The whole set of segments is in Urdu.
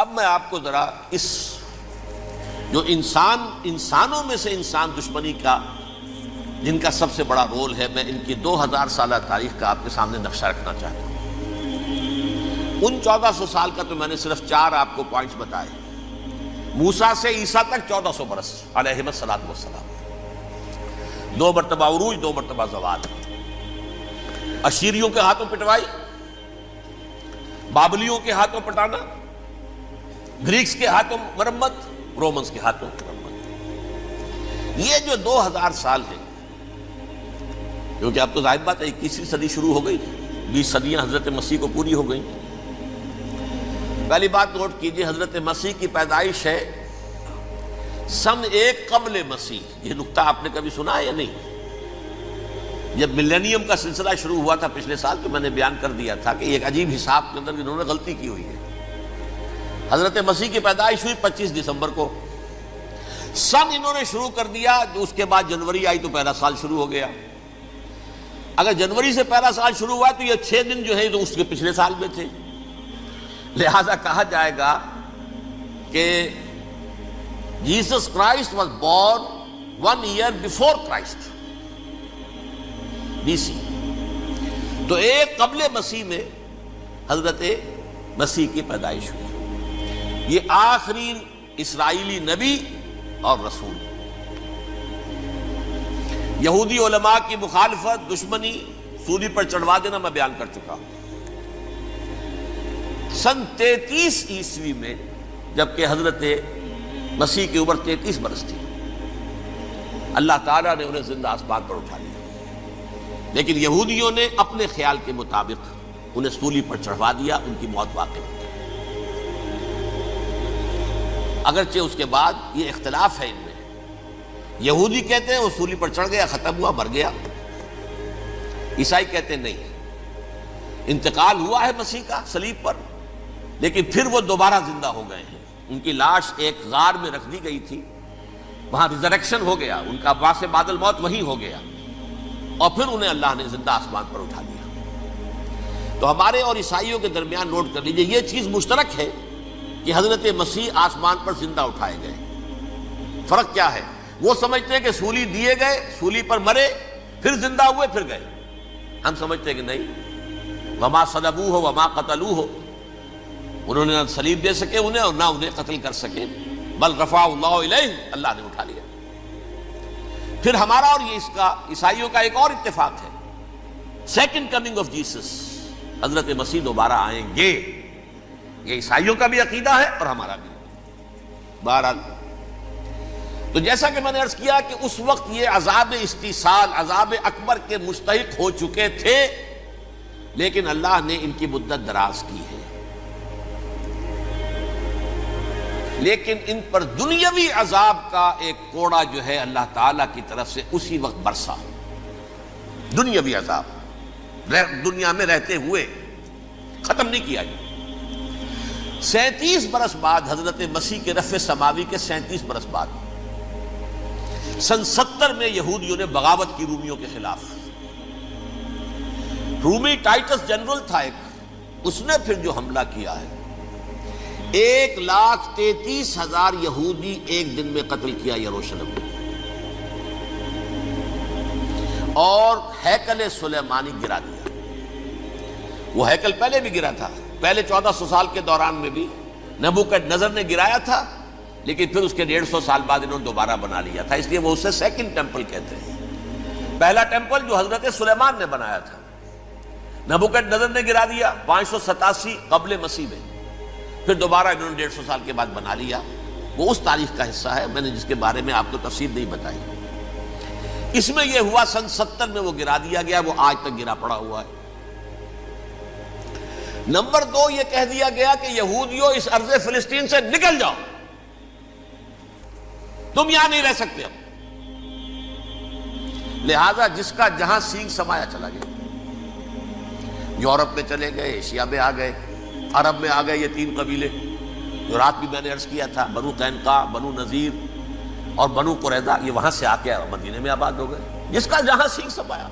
اب میں آپ کو ذرا اس جو انسانوں میں سے انسان دشمنی کا جن کا سب سے بڑا رول ہے، میں ان کی 2000 سالہ تاریخ کا آپ کے سامنے نقشہ رکھنا چاہتا ہوں۔ ان 1400 سال کا تو میں نے صرف 4 آپ کو پوائنٹس بتائے۔ موسیٰ سے عیسیٰ تک 1400 برس علیہ الصلوۃ والسلام، 2 مرتبہ عروج، 2 مرتبہ زوال، اشیریوں کے ہاتھوں پٹوائی، بابلیوں کے ہاتھوں پٹانا، گریکس کے ہاتھوں مرمت، رومنز کے ہاتھوں مرمت۔ یہ جو 2000 سال ہیں، کیونکہ اب تو ظاہر بات ہے 21ویں صدی شروع ہو گئی، 20 صدیاں حضرت مسیح کو پوری ہو گئی۔ پہلی بات نوٹ کیجئے، حضرت مسیح کی پیدائش ہے سن 1 قبل مسیح۔ یہ نقطہ آپ نے کبھی سنا ہے یا نہیں؟ جب ملینیم کا سلسلہ شروع ہوا تھا پچھلے سال، تو میں نے بیان کر دیا تھا کہ ایک عجیب حساب کے اندر انہوں نے غلطی کی ہوئی ہے۔ حضرت مسیح کی پیدائش ہوئی 25 دسمبر کو، سن انہوں نے شروع کر دیا، اس کے بعد جنوری آئی تو پہلا سال شروع ہو گیا۔ اگر جنوری سے پہلا سال شروع ہوا تو یہ 6 دن جو ہے تو اس کے پچھلے سال میں تھے، لہذا کہا جائے گا کہ Jesus Christ was born 1 year before Christ, BC۔ تو 1 قبل مسیح میں حضرت مسیح کی پیدائش ہوئی۔ یہ آخری اسرائیلی نبی اور رسول۔ یہودی علماء کی مخالفت، دشمنی، سولی پر چڑھوا دینا میں بیان کر چکا ہوں۔ سن 33 عیسوی میں جبکہ حضرت مسیح کی عمر 33 برس تھی، اللہ تعالیٰ نے انہیں زندہ آسمان پر اٹھا لیا، لیکن یہودیوں نے اپنے خیال کے مطابق انہیں سولی پر چڑھوا دیا، ان کی موت واقع ہو گئی۔ اگرچہ اس کے بعد یہ اختلاف ہے ان میں، یہودی کہتے ہیں وہ سولی پر چڑھ گیا، ختم ہوا، مر گیا۔ عیسائی کہتے ہیں نہیں، انتقال ہوا ہے مسیح کا صلیب پر، لیکن پھر وہ دوبارہ زندہ ہو گئے ہیں۔ ان کی لاش ایک غار میں رکھ دی گئی تھی، وہاں ریزریکشن ہو گیا، ان کا باعث بعد الموت وہیں ہو گیا، اور پھر انہیں اللہ نے زندہ آسمان پر اٹھا لیا۔ تو ہمارے اور عیسائیوں کے درمیان نوٹ کر لیجئے، یہ چیز مشترک ہے کہ حضرت مسیح آسمان پر زندہ اٹھائے گئے۔ فرق کیا ہے؟ وہ سمجھتے ہیں کہ سولی دیے گئے، سولی پر مرے، پھر زندہ ہوئے، پھر گئے۔ ہم سمجھتے ہیں کہ نہیں، وما صلبوہ وما قتلوہ، انہوں نے نہ صلیب دے سکے انہیں اور نہ انہیں قتل کر سکے، بل رفعہ اللہ الیہ، اللہ نے اٹھا لیا۔ پھر ہمارا اور یہ اس کا عیسائیوں کا ایک اور اتفاق ہے، سیکنڈ کمنگ آف جیسس، حضرت مسیح دوبارہ آئیں گے۔ یہ عیسائیوں کا بھی عقیدہ ہے اور ہمارا بھی۔ بہرحال تو جیسا کہ میں نے عرض کیا کہ اس وقت یہ عذاب استیصال، عذاب اکبر کے مستحق ہو چکے تھے، لیکن اللہ نے ان کی مدت دراز کی ہے، لیکن ان پر دنیاوی عذاب کا ایک کوڑا جو ہے اللہ تعالیٰ کی طرف سے اسی وقت برسا۔ دنیاوی عذاب دنیا میں رہتے ہوئے ختم نہیں کیا گیا۔ 37 برس بعد حضرت مسیح کے رفع سماوی کے 37 برس بعد سن 70 میں یہودیوں نے بغاوت کی رومیوں کے خلاف۔ رومی ٹائٹس جنرل تھا ایک، اس نے پھر جو حملہ کیا ہے، 1,33,000 یہودی ایک دن میں قتل کیا یروشلم میں، اور ہیکل سلیمانی گرا دیا۔ وہ ہیکل پہلے بھی گرا تھا، پہلے 1400 سال کے دوران میں بھی نبوکڈنضر نے گرایا تھا، لیکن پھر اس کے 150 سال بعد انہوں نے دوبارہ بنا لیا تھا، اس لیے وہ اسے سیکنڈ ٹیمپل کہتے ہیں۔ پہلا ٹیمپل جو حضرت سلیمان نے بنایا تھا، نبوکڈنضر نے گرا دیا 587 قبل مسیح میں، پھر دوبارہ انہوں نے 150 سال کے بعد بنا لیا۔ وہ اس تاریخ کا حصہ ہے، میں نے جس کے بارے میں آپ کو تفصیل نہیں بتائی۔ اس میں یہ ہوا سن 70 میں وہ گرا دیا گیا، وہ آج تک گرا پڑا ہوا ہے۔ نمبر 2 یہ کہہ دیا گیا کہ یہودیوں اس ارض فلسطین سے نکل جاؤ، تم یہاں نہیں رہ سکتے اب۔ لہذا جس کا جہاں سینگ سمایا چلا گیا، یورپ میں چلے گئے، ایشیا میں آ گئے، عرب میں آ گئے یہ 3 قبیلے جو رات بھی میں نے عرض کیا تھا، بنو قینقاع، بنو نذیر اور بنو قریظہ، یہ وہاں سے آ کے مدینے میں آباد ہو گئے، جس کا جہاں سینگ سمایا،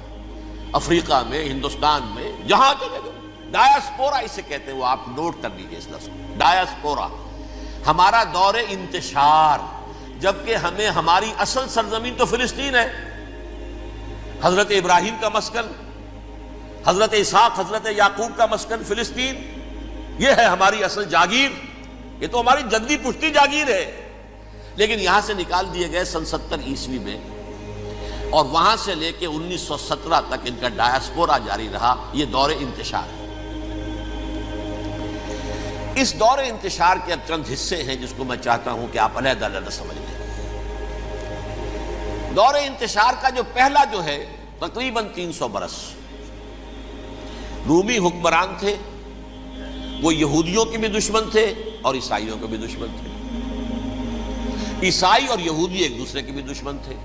افریقہ میں، ہندوستان میں، جہاں چلے گئے۔ ڈایاسپورا اسے کہتے ہیں، وہ آپ نوٹ کر لیجیے اس لفظ کو، ڈایاسپورا، ہمارا دور انتشار، جبکہ ہمیں ہماری اصل سرزمین تو فلسطین ہے، حضرت ابراہیم کا مسکن، حضرت اسحاق حضرت یعقوب کا مسکن فلسطین، یہ ہے ہماری اصل جاگیر، یہ تو ہماری جدی پشتی جاگیر ہے، لیکن یہاں سے نکال دیے گئے سن 70 عیسوی میں، اور وہاں سے لے کے 1917 تک ان کا ڈایاسپورا جاری رہا۔ یہ دور انتشار ہے۔ اس دور انتشار کے اب چند حصے ہیں جس کو میں چاہتا ہوں کہ آپ علیحدہ علیحدہ سمجھ لیں۔ دور انتشار کا جو پہلا جو ہے تقریباً 300 برس رومی حکمران تھے، وہ یہودیوں کے بھی دشمن تھے اور عیسائیوں کے بھی دشمن تھے۔ عیسائی اور یہودی ایک دوسرے کے بھی دشمن تھے،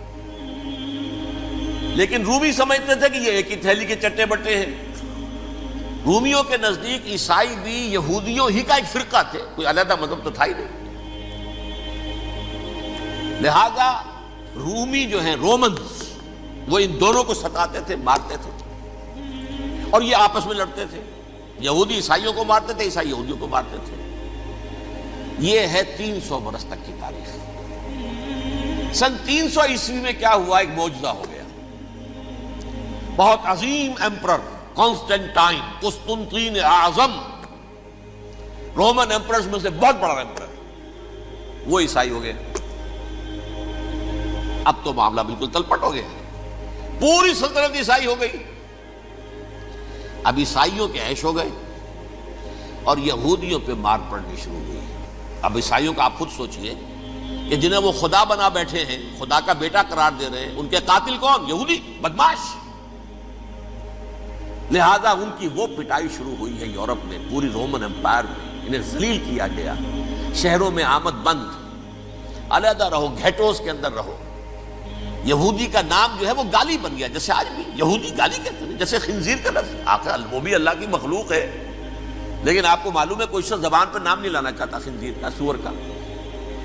لیکن رومی سمجھتے تھے کہ یہ ایک ہی تھیلی کے چٹے بٹے ہیں۔ رومیوں کے نزدیک عیسائی بھی یہودیوں ہی کا ایک فرقہ تھے، کوئی علیحدہ مذہب تو تھا ہی نہیں۔ لہذا رومی جو ہیں رومنز، وہ ان دونوں کو ستاتے تھے، مارتے تھے، اور یہ آپس میں لڑتے تھے۔ یہودی عیسائیوں کو مارتے تھے، عیسائی یہودیوں کو مارتے تھے۔ یہ ہے 300 برس تک کی تاریخ۔ سن 300 عیسوی میں کیا ہوا؟ ایک معجزہ ہو گیا۔ بہت عظیم ایمپرر کانسٹینٹائن، قسطنطین اعظم، رومن ایمپررز میں سے بہت بڑا ایمپرر، وہ عیسائی ہو گئے۔ اب تو معاملہ بالکل تلپٹ ہو گیا، پوری سلطنت عیسائی ہو گئی۔ اب عیسائیوں کے عیش ہو گئے اور یہودیوں پہ مار پڑنی شروع ہوئی۔ اب عیسائیوں کا آپ خود سوچئے کہ جنہیں وہ خدا بنا بیٹھے ہیں، خدا کا بیٹا قرار دے رہے ہیں، ان کے قاتل کون؟ یہودی بدماش۔ لہذا ان کی وہ پٹائی شروع ہوئی ہے یورپ میں، پوری رومن امپائر میں انہیں ذلیل کیا گیا۔ شہروں میں آمد بند، علیحدہ رہو، گھیٹوز کے اندر رہو۔ یہودی کا نام جو ہے وہ گالی بن گیا، جیسے آج بھی یہودی گالی کہتے ہیں، جیسے خنزیر کا لفظ۔ آخر وہ بھی اللہ کی مخلوق ہے، لیکن آپ کو معلوم ہے کوئی شخص زبان پر نام نہیں لانا چاہتا خنزیر کا، سور کا،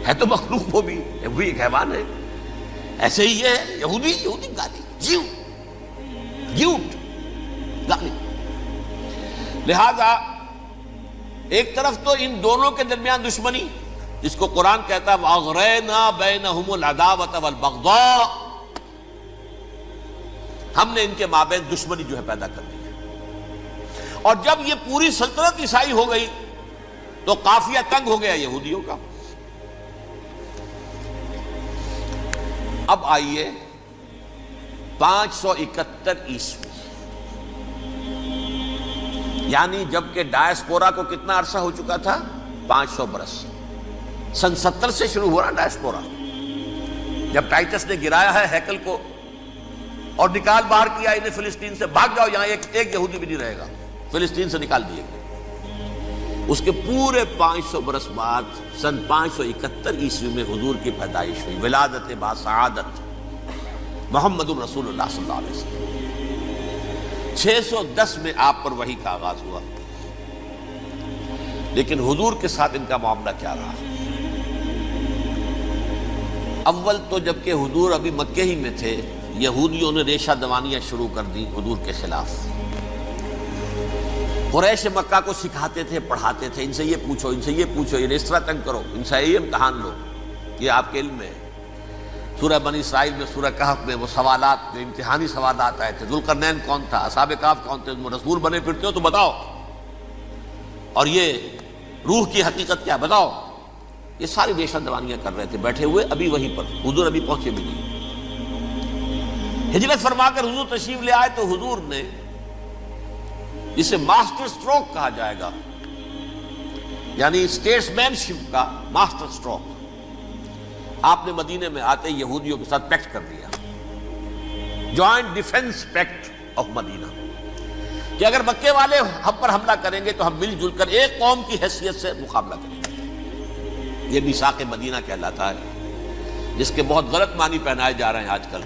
ہے تو مخلوق، وہ بھی ایک حیوان ہے۔ ایسے ہی یہ ہے یہودی گالی، جیو گیوٹ گالی۔ لہذا ایک طرف تو ان دونوں کے درمیان دشمنی، جس کو قرآن کہتا ہے وَأَغْرَيْنَا بَيْنَهُمُ الْعَدَاوَةَ وَالْبَغْضَاءَ، ہم نے ان کے مابین دشمنی جو ہے پیدا کر دی ہے۔ اور جب یہ پوری سلطنت عیسائی ہو گئی تو قافیہ تنگ ہو گیا یہودیوں کا۔ اب آئیے 571 عیسوی، یعنی جبکہ ڈایاسپورا کو کتنا عرصہ ہو چکا تھا؟ 500 برس۔ سن 70 سے شروع ہوا ڈایاسپورا، جب ٹائٹس نے گرایا ہے ہیکل کو اور نکال باہر کیا انہیں فلسطین سے، بھاگ جاؤ یہاں ایک یہودی بھی نہیں رہے گا، فلسطین سے نکال دیے گئے۔ اس کے پورے 500 برس بعد سن 571 عیسوی میں حضور کی پیدائش ہوئی، ولادت با سعادت محمد الرسول اللہ صلی اللہ علیہ وسلم۔ 610 میں آپ پر وحی کا آغاز ہوا، لیکن حضور کے ساتھ ان کا معاملہ کیا رہا؟ اول تو جبکہ حضور ابھی مکے ہی میں تھے، یہودیوں نے ریشہ دوانیاں شروع کر دی حضور کے خلاف۔ قریش مکہ کو سکھاتے تھے، پڑھاتے تھے، ان سے یہ پوچھو، ان سے یہ پوچھو، انہیں اس طرح تنگ کرو، ان سے یہ امتحان لو، یہ آپ کے علم میں ہے۔ سورہ بنی اسرائیل میں، سورہ کہف میں وہ سوالات، جو امتحانی سوالات آئے تھے، ذوالقرنین کون تھا، اصحاب کہف کون تھے، تم رسول بنے پھرتے ہو تو بتاؤ، اور یہ روح کی حقیقت کیا بتاؤ۔ یہ ساری ریشہ دوانیاں کر رہے تھے بیٹھے ہوئے، ابھی وہیں پر حضور ابھی پہنچے بھی نہیں۔ ہجرت فرما کر حضور تشریف لے آئے تو حضور نے، جسے ماسٹر سٹروک کہا جائے گا، یعنی اسٹیٹس مین شپ کا ماسٹر سٹروک، آپ نے مدینے میں آتے یہودیوں کے ساتھ پیکٹ کر دیا، جوائنٹ ڈیفنس پیکٹ آف مدینہ، کہ اگر مکے والے ہم پر حملہ کریں گے تو ہم مل جل کر ایک قوم کی حیثیت سے مقابلہ کریں گے۔ یہ میثاق مدینہ کہلاتا ہے، جس کے بہت غلط معنی پہنائے جا رہے ہیں آج کل۔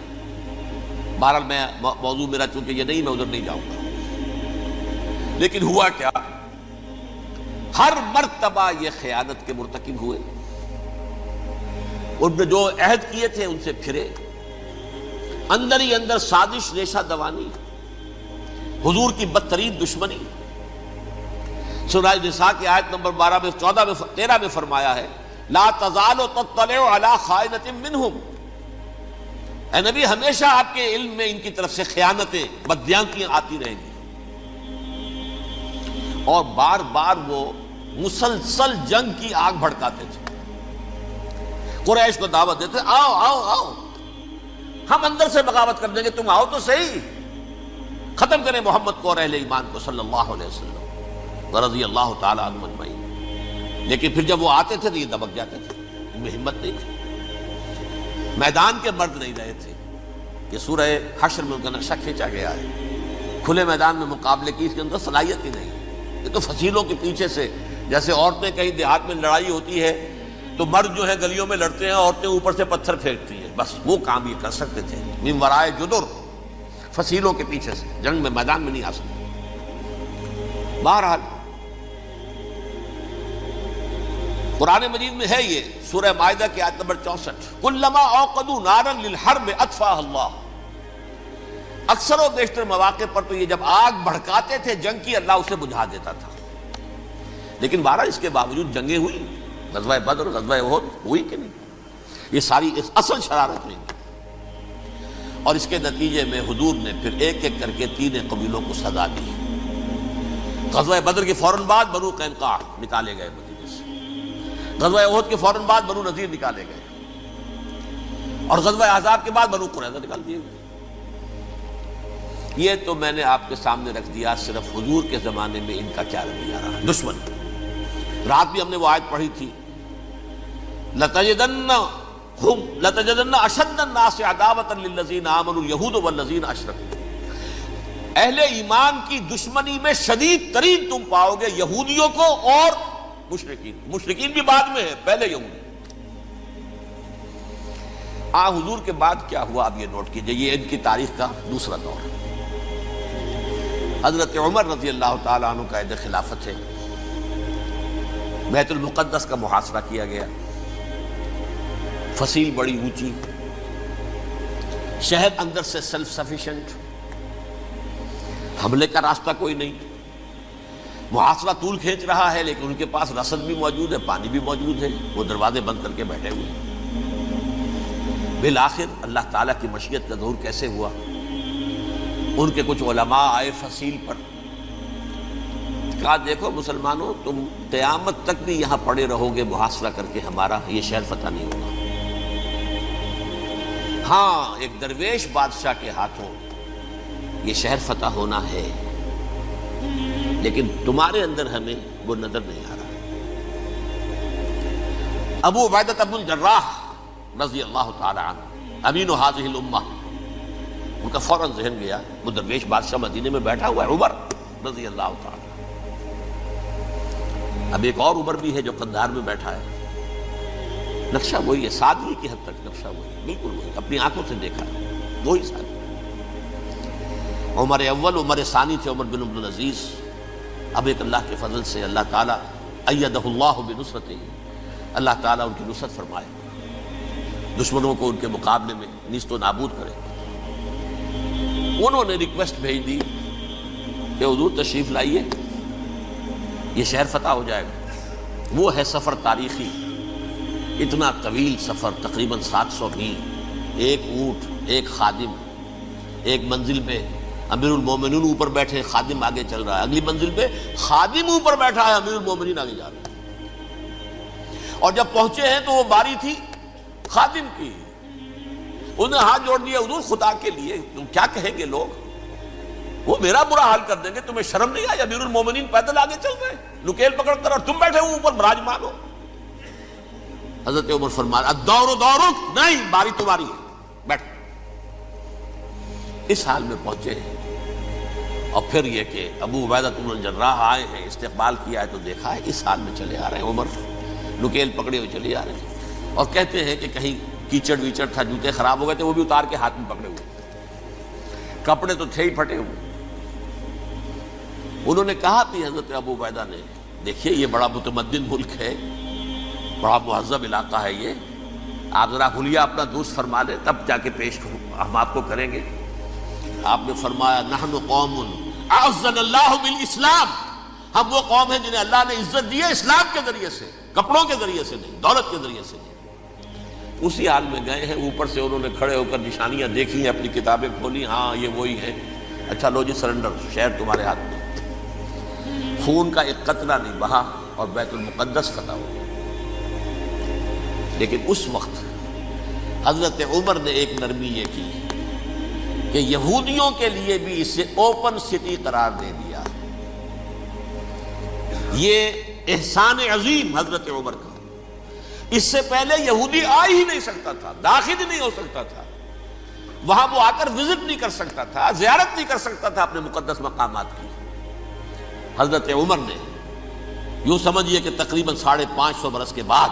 بہرحال میں موضوع میرا چونکہ یہ نہیں، میں ادھر نہیں جاؤں گا، لیکن ہوا کیا؟ ہر مرتبہ یہ خیانت کے مرتکب ہوئے، ان نے جو عہد کیے تھے ان سے پھرے، اندر ہی اندر سازش، ریشہ دوانی، حضور کی بدترین دشمنی۔ سورہ نساء کی آیت نمبر 12 میں 13 میں فرمایا ہے لا تزال تطلع علی خائنۃ منہم، اے نبی ہمیشہ آپ کے علم میں ان کی طرف سے خیانتیں، بددیانتیاں آتی رہیں گی۔ اور بار بار وہ مسلسل جنگ کی آگ بھڑکاتے تھے، قریش کو دعوت دیتے، آؤ آؤ آؤ ہم اندر سے بغاوت کر دیں گے، تم آؤ تو صحیح، ختم کریں محمد کو اور اہل ایمان کو صلی اللہ علیہ وسلم ورضی اللہ تعالی عنہم اجمعین۔ لیکن پھر جب وہ آتے تھے تو یہ دبک جاتے تھے، ان میں ہمت نہیں تھی، میدان کے مرد نہیں رہے تھے۔ یہ سورہ حشر میں ان کا نقشہ کھینچا گیا ہے، کھلے میدان میں مقابلے کی اس کے اندر صلاحیت ہی نہیں ہے۔ یہ تو فصیلوں کے پیچھے سے، جیسے عورتیں کہیں دیہات میں لڑائی ہوتی ہے تو مرد جو ہے گلیوں میں لڑتے ہیں، عورتیں اوپر سے پتھر پھینکتی ہیں، بس وہ کام یہ کر سکتے تھے، من ورائے جدر، فصیلوں کے پیچھے سے، جنگ میں میدان میں نہیں آ سکتے۔ بہرحال قرآن مجید میں ہے یہ سورہ مائدہ کی آیت نمبر 64، کلما اوقدوا نارا للحرب اطفاها اللہ۔ اکثر و بیشتر مواقع پر تو یہ جب آگ بھڑکاتے تھے جنگ کی، اللہ اسے بجھا دیتا تھا۔ لیکن بہرحال اس کے باوجود جنگیں ہوئی، غزوہ بدر، غزوہ احد ہوئی کہ نہیں، یہ ساری اصل شرارت ہوئی، اور اس کے نتیجے میں حضور نے پھر ایک ایک کر کے 3 قبیلوں کو سزا دی۔ غزوہ بدر کے فوراً بعد بنو قینقاع نکالے گئے مدینے سے، غزوہ احد کے فوراً بعد بنو نذیر نکالے گئے، اور غزوہ احزاب کے بعد بنو قریظہ نکال دیے گئے۔ یہ تو میں نے آپ کے سامنے رکھ دیا صرف حضور کے زمانے میں ان کا کیا رویہ رہا، دشمن۔ رات بھی ہم نے وہ آیت پڑھی تھی، لَتَجِدَنَّ أَشَدَّ النَّاسِ عَدَاوَةً لِلَّذِينَ آمَنُوا الْيَهُودُ وَالَّذِينَ أَشْرَكُوا، اہل ایمان کی دشمنی میں شدید ترین تم پاؤ گے یہودیوں کو اور مشرکین۔ مشرکین بھی بعد میں ہے، پہلے یہودی۔ حضور کے بعد کیا ہوا اب یہ نوٹ کیجئے، یہ ان کی تاریخ کا دوسرا دور ہے۔ حضرت عمر رضی اللہ تعالیٰ عنہ قائد خلافت ہے، بیت المقدس کا محاصرہ کیا گیا، فصیل بڑی اونچی، شہر اندر سے سیلف سفیشنٹ، حملے کا راستہ کوئی نہیں، محاصرہ طول کھینچ رہا ہے، لیکن ان کے پاس رسد بھی موجود ہے، پانی بھی موجود ہے، وہ دروازے بند کر کے بیٹھے ہوئے ہیں۔ بالآخر اللہ تعالیٰ کی مشیت کا ظہور کیسے ہوا، ان کے کچھ علماء آئے فصیل پر، کہا دیکھو مسلمانوں، تم قیامت تک بھی یہاں پڑے رہو گے محاصرہ کر کے، ہمارا یہ شہر فتح نہیں ہوگا۔ ہاں ایک درویش بادشاہ کے ہاتھوں یہ شہر فتح ہونا ہے، لیکن تمہارے اندر ہمیں وہ نظر نہیں آ رہا۔ ابو عبیدہ بن الجراح رضی اللہ تعالی عنہ، امین هذه الامہ، ان کا فوراً ذہن گیا وہ درویش بادشاہ مدینے میں بیٹھا ہوا ہے، عمر رضی اللہ تعالی۔ اب ایک اور عمر بھی ہے جو قندھار میں بیٹھا ہے، نقشہ وہی ہے، سادگی کی حد تک نقشہ وہی، بالکل وہی، اپنی آنکھوں سے دیکھا ہے، وہی سادگی۔ عمر اول، عمر ثانی تھے عمر بن عبد العزیز۔ اب ایک اللہ کے فضل سے اللہ تعالیٰ ایدہ اللہ بنصرتہ، اللہ تعالیٰ ان کی نصرت فرمائے، دشمنوں کو ان کے مقابلے میں نیست و نابود کرے۔ انہوں نے ریکویسٹ بھیج دی کہ حضور تشریف لائیے، یہ شہر فتح ہو جائے گا۔ وہ ہے سفر تاریخی، اتنا طویل سفر، تقریباً 700 میل، ایک اونٹ، ایک خادم، ایک منزل پہ امیر المومنین اوپر بیٹھے، خادم آگے چل رہا ہے، اگلی منزل پہ خادم اوپر بیٹھا ہے، امیر المومنین آگے جا رہے ہیں۔ اور جب پہنچے ہیں تو وہ باری تھی خادم کی، انہوں نے ہاتھ جوڑ دیا، حضور خدا کے لیے تم کیا کہیں گے لوگ، وہ میرا برا حال کر دیں گے، تمہیں شرم نہیں آئی، امیر المومنین پیدل آگے چل رہے ہیں نکیل پکڑ کر، اور تم بیٹھے ہو اوپر براجمان ہو۔ حضرت عمر فرمایا الدور دورک، نہیں باری تمہاری ہے، بیٹھ۔ اس حال میں پہنچے ہیں، اور پھر یہ کہ ابو عبیدہ بن الجراح آئے ہیں، استقبال کیا ہے تو دیکھا ہے اس حال میں چلے آ رہے ہیں، عمر نکیل پکڑے ہوئے چلے آ رہے ہیں، اور کہتے ہیں کہ کہیں کیچڑ ویچڑ تھا، جوتے خراب ہو گئے تھے، وہ بھی اتار کے ہاتھ میں پکڑے ہوئے، کپڑے تو تھے ہی پھٹے ہوئے۔ انہوں نے کہا بھی حضرت ابو عبیدہ نے، دیکھیے یہ بڑا متمدن ملک ہے، بڑا مہذب علاقہ ہے یہ، آپ ذرا حلیہ اپنا درست فرما لیں تب جا کے پیش ہم آپ کو کریں گے۔ آپ نے فرمایا نحن قوم اعزنا اللہ بالاسلام، ہم وہ قوم ہیں جنہیں اللہ نے عزت دی ہے اسلام کے ذریعے سے، کپڑوں کے ذریعے سے نہیں، دولت کے ذریعے سے نہیں۔ اسی حال میں گئے ہیں، اوپر سے انہوں نے کھڑے ہو کر نشانیاں دیکھی ہیں، اپنی کتابیں کھولی، ہاں یہ وہی ہے، اچھا لو جی سرنڈر، شہر تمہارے ہاتھ میں۔ خون کا ایک قطرہ نہیں بہا اور بیت المقدس فتح ہو گیا۔ لیکن اس وقت حضرت عمر نے ایک نرمی یہ کی کہ یہودیوں کے لیے بھی اسے اوپن سٹی قرار دے دیا۔ یہ احسان عظیم حضرت عمر کا، اس سے پہلے یہودی آ ہی نہیں سکتا تھا، داخل ہی نہیں ہو سکتا تھا، وہاں وہ آ کر وزٹ نہیں کر سکتا تھا، زیارت نہیں کر سکتا تھا اپنے مقدس مقامات کی۔ حضرت عمر نے یوں سمجھیے کہ تقریباً 550 برس کے بعد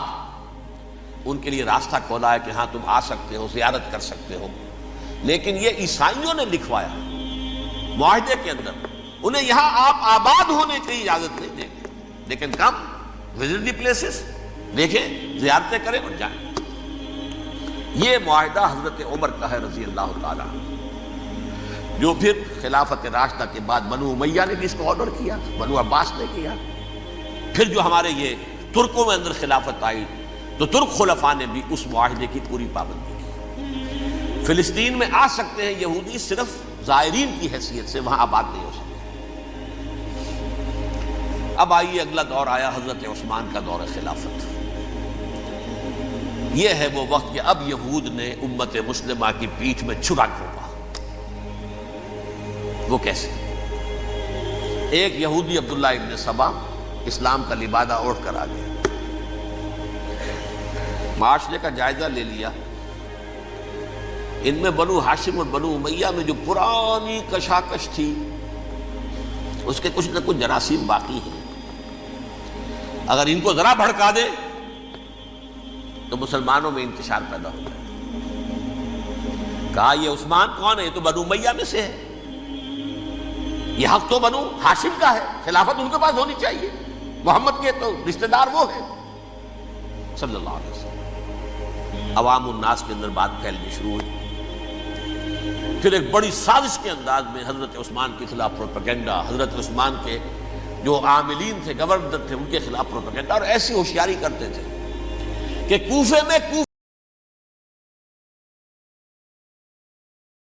ان کے لیے راستہ کھولا ہے کہ ہاں تم آ سکتے ہو، زیارت کر سکتے ہو۔ لیکن یہ عیسائیوں نے لکھوایا معاہدے کے اندر، انہیں یہاں آپ آباد ہونے کی اجازت نہیں دیں گے، لیکن کم وزٹ دی پلیسز، دیکھیں زیارتیں کریں اور جائیں۔ یہ معاہدہ حضرت عمر کا ہے رضی اللہ تعالیٰ، جو پھر خلافت راشدہ کے بعد بنو امیہ نے بھی اس کو آرڈر کیا، بنو عباس نے کیا، پھر جو ہمارے یہ ترکوں میں اندر خلافت آئی تو ترک خلفاء نے بھی اس معاہدے کی پوری پابندی کی۔ فلسطین میں آ سکتے ہیں یہودی صرف زائرین کی حیثیت سے، وہاں آباد نہیں ہو سکتے۔ اب آئیے اگلا دور آیا حضرت عثمان کا دور خلافت۔ یہ ہے وہ وقت کہ اب یہود نے امت مسلمہ کی پیٹھ میں چھرا گھونپا۔ وہ کیسے؟ ایک یہودی عبداللہ ابن سبا اسلام کا لبادہ اوڑھ کر آ گیا، معاشرے کا جائزہ لے لیا، ان میں بنو ہاشم اور بنو امیہ میں جو پرانی کشاکش تھی اس کے کچھ نہ کچھ جراثیم باقی ہیں، اگر ان کو ذرا بھڑکا دے تو مسلمانوں میں انتشار پیدا ہو جائے۔ کہا یہ عثمان کون ہے؟ یہ تو بنو امیہ میں سے ہے، یہ حق تو بنو ہاشم کا ہے، خلافت ان کے پاس ہونی چاہیے، محمد کے تو رشتہ دار وہ ہیں صلی اللہ علیہ وسلم۔ عوام الناس کے اندر بات پھیلنی شروع ہوئی، پھر ایک بڑی سازش کے انداز میں حضرت عثمان کے خلاف پروپیگنڈا، حضرت عثمان کے جو عاملین تھے، گورنر تھے، ان کے خلاف پروپیگنڈا، اور ایسی ہوشیاری کرتے تھے کہ کوفے میں